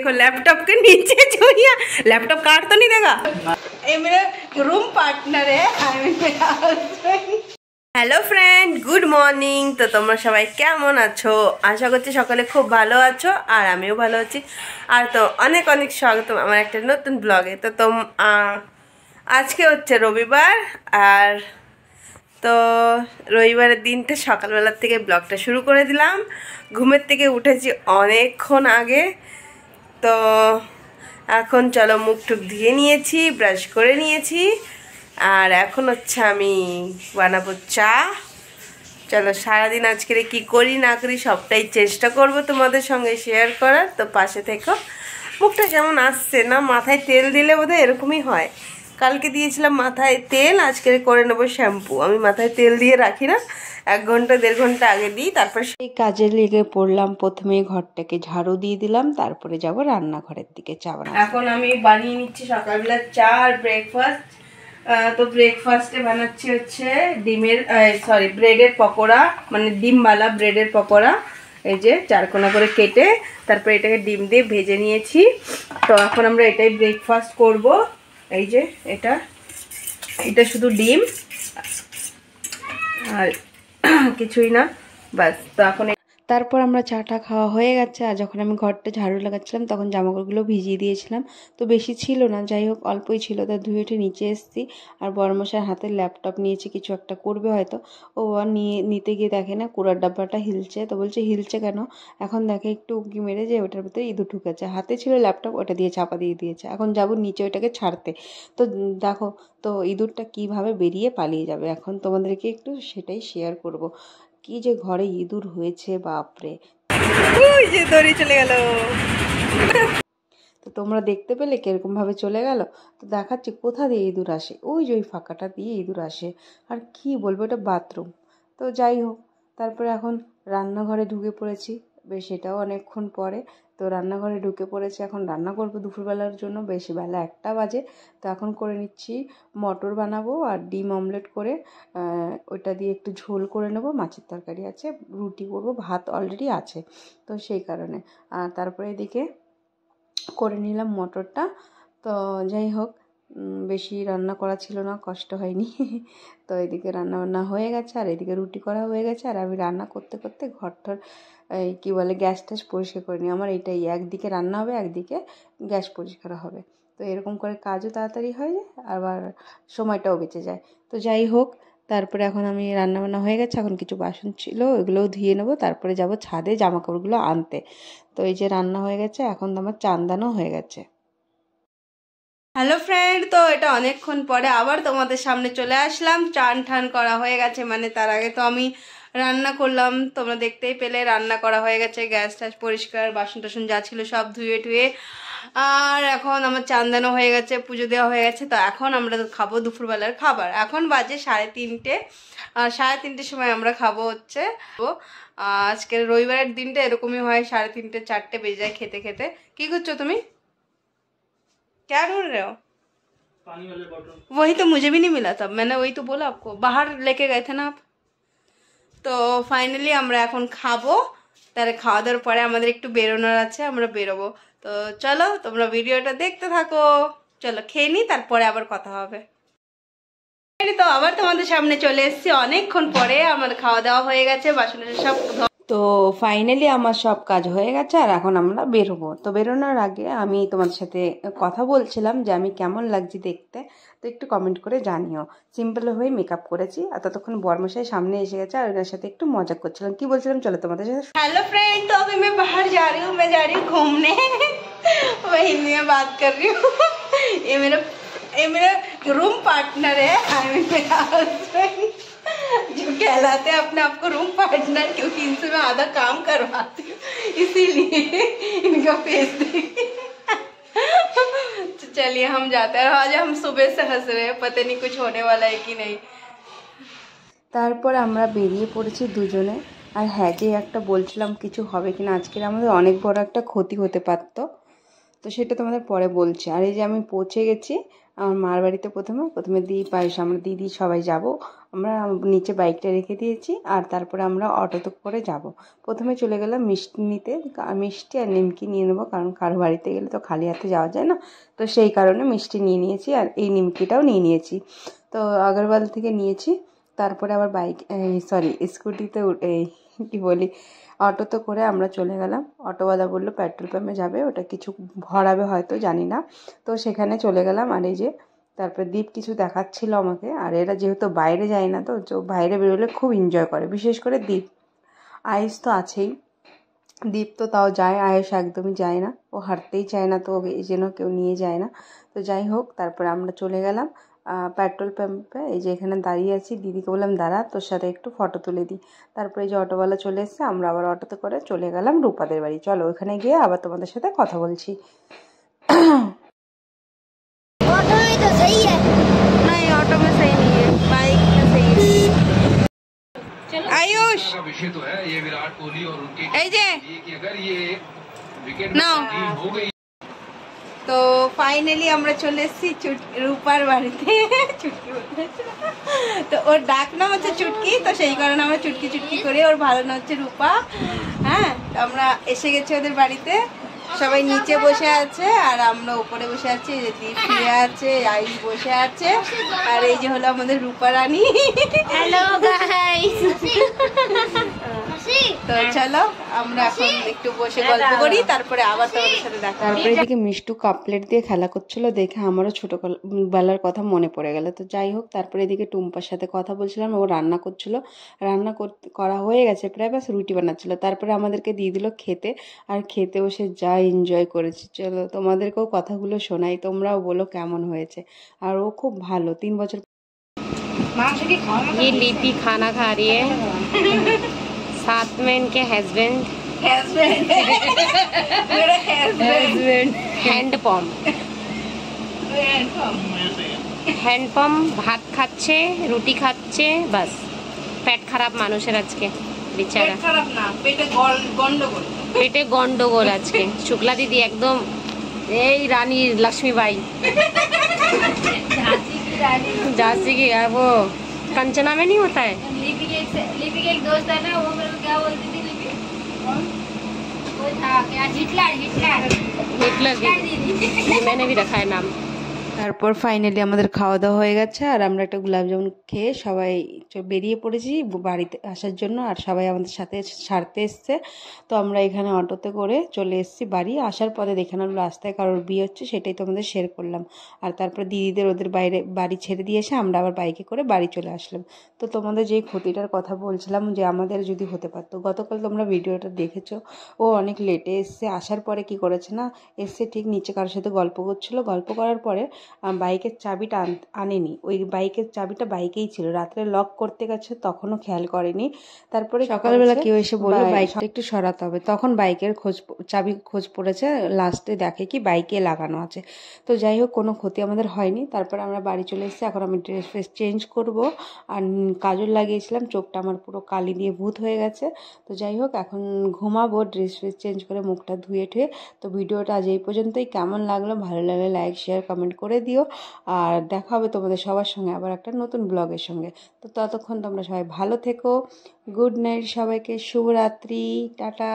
देखो लैपटॉप के नीचे जोइया लैपटॉप काट तो नहीं देगा। ये मेरा रूम पार्टनर है। Hello friend good morning. तो তোমরা সবাই কেমন আছো? আশা করছি সকলে খুব ভালো আছো আর আমিও ভালো আছি। আর তো অনেক অনেক স্বাগতম আমার একটা নতুন ব্লগে। তো আজকে হচ্ছে রবিবার আর তো রবিবারের দিনটা সকালবেলা থেকে ব্লগটা শুরু করে দিলাম। ঘুমের থেকে উঠেছি অনেকক্ষণ আগে। তো এখন চলো মুখ টুক ধুয়ে নিয়েছি, ব্রাশ করে নিয়েছি আর এখন হচ্ছে আমি বানাবো চা। চলো সারাদিন আজকের কি করি না করি সবটাই চেষ্টা করব তোমাদের সঙ্গে শেয়ার করার। তো পাশে থেকো। মুখটা কেমন আসছে না, মাথায় তেল দিলে বোধহয় এরকমই হয়। কালকে দিয়েছিলাম মাথায় তেল, আজকে করে নেবো শ্যাম্পু। আমি মাথায় তেল দিয়ে রাখি না, 1 ঘন্টা 1.5 ঘন্টা আগে দিই, তারপর সেই কাজে লেগে পড়লাম। প্রথমে ঘরটাকে ঝাড়ু দিয়ে দিলাম, তারপরে যাব রান্নাঘরের দিকে চা বানাবো। এখন আমি বানিয়ে নিচ্ছি সকালবেলা চা আর ব্রেকফাস্ট। তো ব্রেকফাস্টে বানাচ্ছি হচ্ছে ব্রেডের পকোড়া, মানে ডিমওয়ালা ব্রেডের পকোড়া। এই যে 4 কোনা করে কেটে তারপরে এটাকে ডিম দিয়ে ভেজে নিয়েছি। তো এখন আমরা এটাই ব্রেকফাস্ট করব। এই যে এটা শুধু ডিম আর কিছুই না, বাস। তো এখন তারপর আমরা চাটা খাওয়া হয়ে গেছে। আর যখন আমি ঘরটা ঝাড়ু লাগাচ্ছিলাম তখন জামাকাপড়গুলো ভিজিয়ে দিয়েছিলাম। তো বেশি ছিল না, যাই হোক অল্পই ছিল। তা ধুয়ে উঠে নিচে এসেছি আর বড়মশাই হাতে ল্যাপটপ নিয়েছে, কিছু একটা করবে হয়তো। ও নিতে গিয়ে দেখে না কুড়ার ডাব্বাটা হিলছে। তো বলছে হিলছে কেন? এখন দেখে একটু উঁকি মেরে যে ওটার ভিতরে ইঁদুর ঢুকেছে। হাতে ছিল ল্যাপটপ, ওটা দিয়ে চাপা দিয়ে দিয়েছে। এখন যাবো নিচে ওটাকে ছাড়তে। তো দেখো তো ইঁদুরটা কিভাবে বেরিয়ে পালিয়ে যাবে। এখন তোমাদেরকে একটু সেটাই শেয়ার করব। কি যে ঘরে ইঁদুর হয়েছে বাপরে। ওই যে দড়ি চলে গেল। তো তোমরা দেখতে পেলে কিরকম ভাবে চলে গেল। তো দেখাচ্ছি কোথা দিয়ে ইঁদুর আসে। ওই যে ওই ফাঁকাটা দিয়ে ইঁদুর আসে। আর কি বলবো, এটা বাথরুম। তো যাই হোক, তারপরে এখন রান্নাঘরে ঢুকে পড়েছি। বেশ এটাও অনেকক্ষণ পরে। তো রান্নাঘরে ঢুকে পড়েছি, এখন রান্না করবো দুপুরবেলার জন্য। বেশি বেলা 1টা বাজে। তো এখন করে নিচ্ছি মটর বানাবো আর ডিম অমলেট করে ওইটা দিয়ে একটু ঝোল করে নেবো। মাছের তরকারি আছে, রুটি করবো, ভাত অলরেডি আছে। তো সেই কারণে আর তারপরে এদিকে করে নিলাম মটরটা। তো যাই হোক, বেশি রান্না করা ছিল না, কষ্ট হয়নি। তো এদিকে রান্নাবান্না হয়ে গেছে আর এদিকে রুটি করা হয়ে গেছে। আর আমি রান্না করতে করতে ঘরটার কী বলে গ্যাস ট্যাস পরিষ্কার করে নিই। আমার এটাই, একদিকে রান্না হবে একদিকে গ্যাস পরিষ্কার হবে। তো এরকম করে কাজও তাড়াতাড়ি হয়ে যায় আবার সময়টাও বেঁচে যায়। তো যাই হোক, তারপরে এখন আমি রান্নাবান্না হয়ে গেছে। এখন কিছু বাসন ছিল, ওইগুলোও ধুয়ে নেবো। তারপরে যাব ছাদে জামাকাপড়গুলো আনতে। তো এই যে রান্না হয়ে গেছে, এখন আমার চান হয়ে গেছে। হ্যালো ফ্রেন্ড, তো এটা অনেকক্ষণ পরে আবার তোমাদের সামনে চলে আসলাম। চান ঠান করা হয়ে গেছে, মানে তার আগে তো আমি রান্না করলাম, তোমরা দেখতেই পেলে। রান্না করা হয়ে গেছে, গ্যাস ট্যাস পরিষ্কার, বাসন টাসন যা ছিল সব ধুয়ে টুয়ে। আর এখন আমার চান্দানো হয়ে গেছে, পুজো দেওয়া হয়ে গেছে। তো এখন আমরা খাবো দুপুরবেলার খাবার। এখন বাজে 3:30। আর 3:30 সময় আমরা খাবো হচ্ছে। আজকের রবিবারের দিনটা এরকমই হয়, 3:30 4টে বেজে যায় খেতে খেতে। কি করছো তুমি? क्या ढूंढ रहे हो? पानी वाले बॉटल। वही तो मुझे भी नहीं मिला था, मैंने वही तो बोला आपको, बाहर लेके गए थे ना आप। তো ফাইনালি আমরা এখন খাবো। তাহলে খাওয়া দাওয়ার পরে আমাদের একটু বেরোনোর আছে, আমরা বেরোবো। তো চলো তোমরা ভিডিওটা দেখতে থাকো। চলো খেয়ে নিই, তারপরে আবার কথা হবে। তো আবার তোমাদের সামনে চলে এসেছি অনেকক্ষণ পরে। আমার খাওয়া দাওয়া হয়ে গেছে, বাসন সব। তো ফাইনালি আমার সব কাজ হয়ে গেছে আর এখন আমরা বেরোবো। তো বেরোনোর আগে আমি তোমাদের সাথে কথা বলছিলাম যে আমি কেমন লাগছি দেখতে। তো একটু কমেন্ট করে জানিও। সিম্পল হয়ে মেকআপ করেছি আর ততক্ষণ বরমশাই সামনে এসে গেছে আর ওনার সাথে একটু মজা করছিলাম। কি বলছিলাম চলো তোমাদের সাথে। হ্যালো फ्रेंड, तो अभी मैं बाहर जा रही हूँ, मैं जा रही हूँ घूमने। मैं हिंदी में बात कर रही हूँ। ये मेरा रूम पार्टनर है, मेरा हस्बैंड, जो कहलाते हैं अपने आप को रूम पार्टनर, क्योंकि इनसे मैं आधा काम करवाती हूँ, इसीलिए इनका फेस देखिए। तो चलिए हम जाते हैं। आज हम सुबह से हंस रहे हैं, पता नहीं कुछ होने वाला है कि नहीं। তারপর আমরা বেরিয়ে পড়েছি দুজনে। আর হ্যাঁ, যে একটা বলছিলাম কিছু হবে কিনা, আজকের আমাদের অনেক বড় একটা ক্ষতি হতে পারতো। তো সেটা তোমাদের পরে বলছি। আর এই যে আমি পৌঁছে গেছি আমার মার বাড়িতে প্রথমে দিই পায়েস, আমরা দিদি সবাই যাব। আমরা নিচে বাইকটা রেখে দিয়েছি আর তারপরে আমরা অটোতে করে যাব। প্রথমে চলে গেলাম মিষ্টি নিতে, মিষ্টি আর নিমকি নিয়ে নেবো, কারণ কারো বাড়িতে গেলে তো খালি হাতে যাওয়া যায় না। তো সেই কারণে মিষ্টি নিয়ে নিয়েছি আর এই নিমকিটাও নিয়ে নিয়েছি। তো আগরওয়াল থেকে নিয়েছি। তারপরে আবার স্কুটিতে কী বলি, অটোতে করে আমরা চলে গেলাম। অটোওয়ালা বললো পেট্রোল পাম্পে যাবে, ওটা কিছু ভরাবে হয়তো, জানি না। তো সেখানে চলে গেলাম। আর এই যে তারপরে দীপ কিছু দেখাচ্ছিল আমাকে। আর এরা যেহেতু বাইরে যায় না, তো বাইরে বেরোলে খুব এনজয় করে, বিশেষ করে দীপ। আয়ুষ তো আছেই, দীপ তো তাও যায়, আয়ুষ একদমই যায় না, ও হাঁটতেই চায় না, তো ওকে এই জন্য কেউ নিয়ে যায় না। তো যাই হোক, তারপরে আমরা চলে গেলাম পেট্রোল পাম্পে। এই যে এখানে দাঁড়িয়ে আছি, দিদিকে বললাম দাঁড়া, তোর সাথে একটু ফটো তুলে দিই। তারপরে এই যে অটোওয়ালা চলে এসছে, আমরা আবার অটোতে করে চলে গেলাম রূপাদের বাড়ি। চলো ওখানে গিয়ে আবার তোমাদের সাথে কথা বলছি। ऑटो में तो सही है। नहीं, ऑटो में सही नहीं है, बाइक में सही है। आयुष विषय तो है ये विराट कोहली और उनके कि अगर ये विकेट हो गई। তো ফাইনালি আমরা চলে এসেছি রূপার বাড়িতে। চুটকি বলতে, তো ওর ডাক নাম হচ্ছে চুটকি, তো সেই কারণে আমরা চুটকি চুটকি করে, ওর ভালো নাম হচ্ছে রূপা। হ্যাঁ, তো আমরা এসে গেছি ওদের বাড়িতে। সবাই নিচে বসে আছে আর আমরা উপরে বসে আছি। দীপ শুয়ে আছে, আয়ুষ বসে আছে, আর এই যে হলো আমাদের রূপা রানী। Hello guys. তো চলো আমরা এখন একটু বসে গল্প করি, তারপরে আবার তোমাদের সাথে দেখা। তারপরে এদিকে মিষ্টু কাপ প্লেট দিয়ে খেলা করছিল, দেখে আমারও ছোটবেলার কথা মনে পড়ে গেল। তো যাই হোক, তারপরে এদিকে টুম্পার সাথে কথা বলছিলাম, ও রান্না করছিল। করা হয়ে গেছে প্রায়, ব্যাস রুটি বানাচ্ছিল। তারপরে আমাদেরকে দিয়ে দিল খেতে, আর খেতে বসে যা এনজয় করেছি। চলো তোমাদেরকেও কথাগুলো শোনাই, তোমরাও বলো কেমন হয়েছে। আর ও খুব ভালো, 3 বছর। ये लिपि खाना खा रही है, साथ में इनके हस्बैंड হ্যান্ডপাম্প ভাত খাচ্ছে, রুটি খাচ্ছে, বাস। পেট খারাপ মানুষের আজকে, বেচারা। খারাপ না, গন্ডগোল, পেটে গন্ডগোল আজকে। শুক্লা দিদি একদম এই রানী लक्ष्मीबाई, झांसी की है वो, कंचना में नहीं होता है। लिपि के एक दोस्त है ना, वो मेरे को क्या बोलती थी लिपि, वो था क्या, हिटलर हिटलर दीदी, मैंने भी रखा है नाम। তারপর ফাইনালি আমাদের খাওয়া দাওয়া হয়ে গেছে, আর আমরা একটা গোলাপ জামুন খেয়ে সবাই বেরিয়ে পড়েছি বাড়িতে আসার জন্য। আর সবাই আমাদের সাথে ছাড়তে এসছে। তো আমরা এখানে অটোতে করে চলে এসেছি বাড়ি। আসার পথে দেখানোর রাস্তায় কারোর বিয়ে হচ্ছে, সেটাই তোমাদের শেয়ার করলাম। আর তারপর দিদিদের ওদের বাড়ি ছেড়ে দিয়ে এসে আমরা আবার বাইকে করে বাড়ি চলে আসলাম। তো তোমাদের যেই ক্ষতিটার কথা বলছিলাম, যে আমাদের যদি হতে পারতো, গতকাল তোমরা ভিডিওটা দেখেছো, ও অনেক লেটে এসছে। আসার পরে কি করেছে না, এসে ঠিক নিচে কারোর সাথে গল্প করছিল, গল্প করার পরে বাইকের চাবিটা আনেনি। ওই বাইকের চাবিটা বাইকেই ছিল, রাত্রে লক করতে গেছে, তখনও খেয়াল করেনি। তারপরে সকালবেলা কেউ এসে বলল বাইকটা একটু সরাতে হবে, তখন বাইকের চাবি খোঁজ পড়েছে, লাস্টে দেখে কি বাইকে লাগানো আছে। তো যাই হোক, কোনো ক্ষতি আমাদের হয়নি। তারপরে আমরা বাড়ি চলে এসেছি। এখন আমি ড্রেস ফ্রেস চেঞ্জ করব, আর কাজল লাগিয়েছিলাম, চোখটা আমার পুরো কালি দিয়ে ভূত হয়ে গেছে। তো যাই হোক, এখন ঘুমাবো, ড্রেস ফ্রেস চেঞ্জ করে মুখটা ধুয়ে ঠুয়ে। তো ভিডিওটা আজ এই পর্যন্তই। কেমন লাগলো, ভালো লাগলে লাইক শেয়ার কমেন্ট করে দিও। আর দেখা হবে তোমাদের সবার সঙ্গে আবার একটা নতুন ব্লগের সঙ্গে। তো ততক্ষণ তোমরা সবাই ভালো থেকো। গুড নাইট সবাইকে, শুভরাত্রি, টাটা।